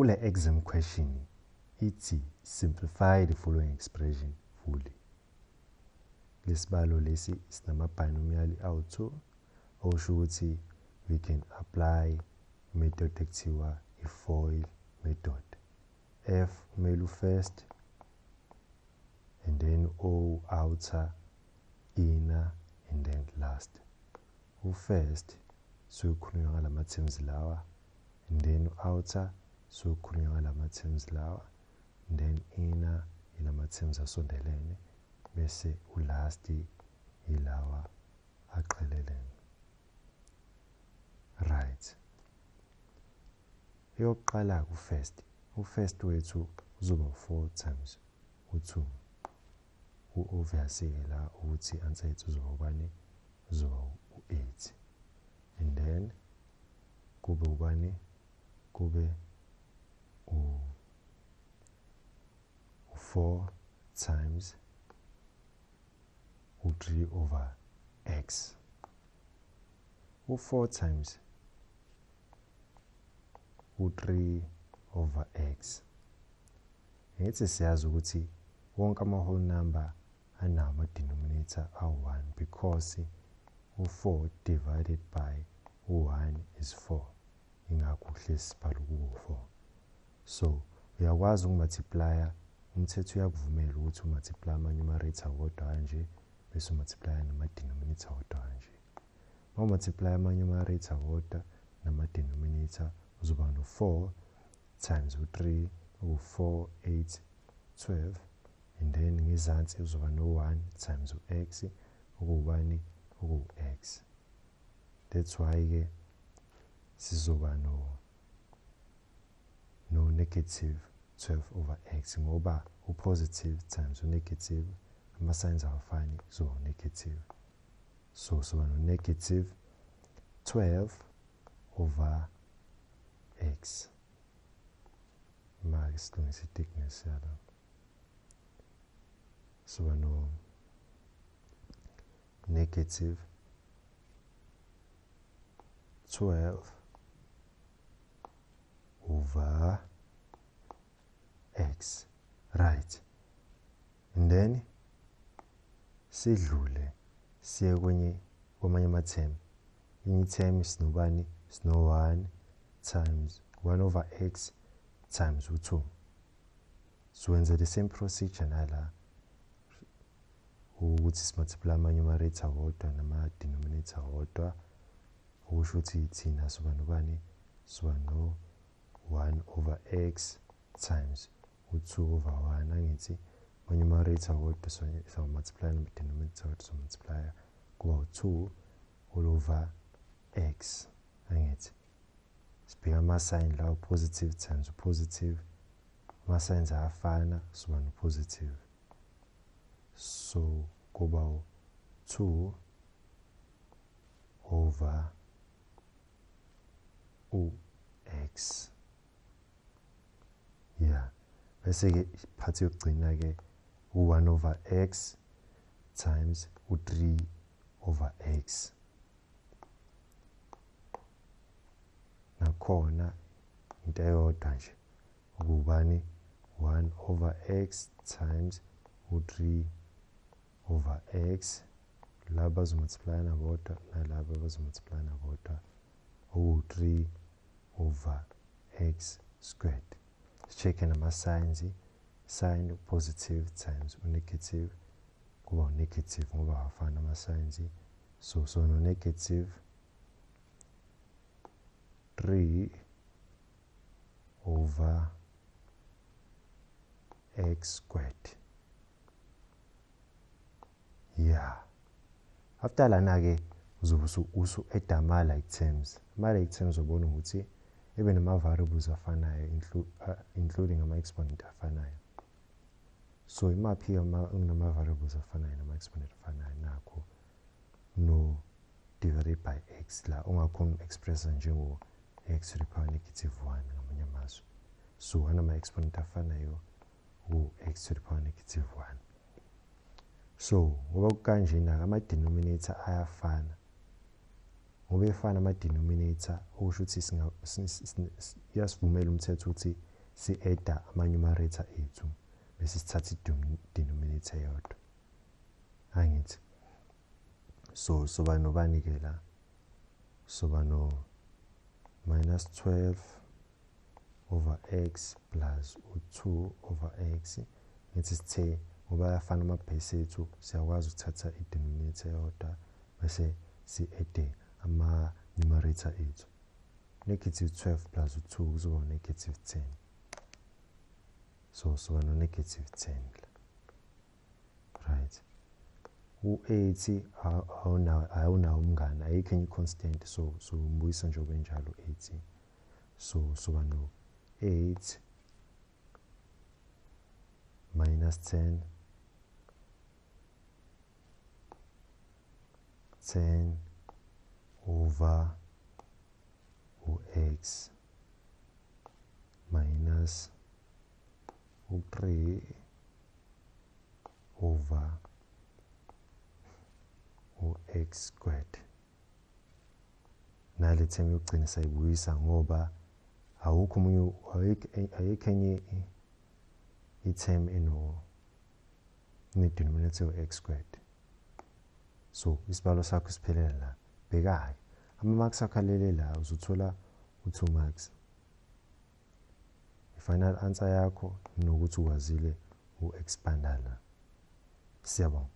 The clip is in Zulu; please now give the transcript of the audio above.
kule exam question ithi simplify the following expression fully. Lesibalo lesi sinama binomial awu2 okusho ukuthi we can apply method ekuthiwa i-FOIL method. F kumele first and then O outer, inner and then last. First so kukhulunywa ngalama terms lawa, and then outer so kukhulunywa ngalama terms lawa, and then inner ilama terms asondelene, bese ulast ilawa aqhelelene. Right. Eyokuqala u-first wethu uzoba 4 times u2. Obviously la ukuthi answer yethu uzoba ubani? Uzoba u8. And then kube ubani? Kube u4 times u3 over x. U4 times u3 over x. Ngithi siyazi ukuthi wonke ama whole number anama denominator awu1 because u4 divided by u1 is 4. Ingakho kuhle sibhala ku4. So uyakwazi ukumultiplya, umthetho uyakuvumela ukuthi umultiply ama numerator wodwa kanje bese umultiply nama denominator wodwa kanje. Uma multiply ama numerator wodwa nama denominator uzoba no4 times u3 u4 8 12, and then ngezansi uzoba no1 times u-x ukubani? Uku-x. That's why ke sizoba no negative 12 over x, ngoba u-positive times u-negative ama signs awafani, so negative. So soba no negative 12 over x. Maki silungisa i-thickness yalo. Soba no negative 12 over x. Right. And then sidlule siye kwamanye ama-term. Inye term sinobani? Sino 1 times 1 over x times u2. So wenza the same procedure nala ukuthi simultiply ama numerator wodwa nama denominator wodwa, okusho ukuthi thina soba nobani? Soba no 1 over x times u2 over 1. Angithi ama numerator wodwa so multiply nama denominator wodwa so multiply kuba u2 all over x. Angithi sibheka ama sign la, positive times positive, ama signs ayafana soba no positive. So kuba 2 over x. Yeah. Bese ke part yokugcina ke u1 over x times u3 over x. Nakhona into eyodwa nje ukubani? 1 over x times u3 over x. Laba bazomultiply nabodwa nalaba bazomultiply nabodwa, u3 over x squared. Check nama signs, sign positive times negative kuba negative ngoba awafana ama signs. So no negative 3 over x squared. Yeah. After lana ke uzobe usu add ama like terms. Ama like terms ubona ukuthi even ama variables afanayo including ama exponent afanayo. So imaphi nama variables afanayo nama exponent afanayo nakho no divided by x la ungakhona expressa njengo x to the power negative 1 ngamanye amazwi. So anama exponent afanayo u-x to the power negative 1. So ngoba kanjena ama denominator ayafana, ngoba efana ama denominator okusho ukuthi yasivumela umthetho ukuthi si-adda ama-numerator ethu bese sithatha i-denominator yodwa. Angithi so soba nobani-ke la? Soba no minus 12 over x plus u2 over x. Ngithi sithe ngoba ayafana ama-base ethu siyakwazi ukuthatha i-denominator yodwa bese si-adde ama-numerator ethu. Negative 12 plus u2 kuzoba negative 10. So soba no negative 10 right. U-8 awunawo umngane, ayikho enye i-constant, so umbuyisa njengoba enjalo u-8. So soba no 8 minus 10 over u-x minus u-3 over u-x squared. Nale term yokugcina sayibuyisa ngoba awukho omunye, ayikho enye i-term ene-denominator x squared. So isibalo sakho siphelele la. Bheka-ke ama-marks akho alele la, uzothola u-2 marks. I-final answer yakho nokuthi ukwazile u-expanda la. Siyabonga.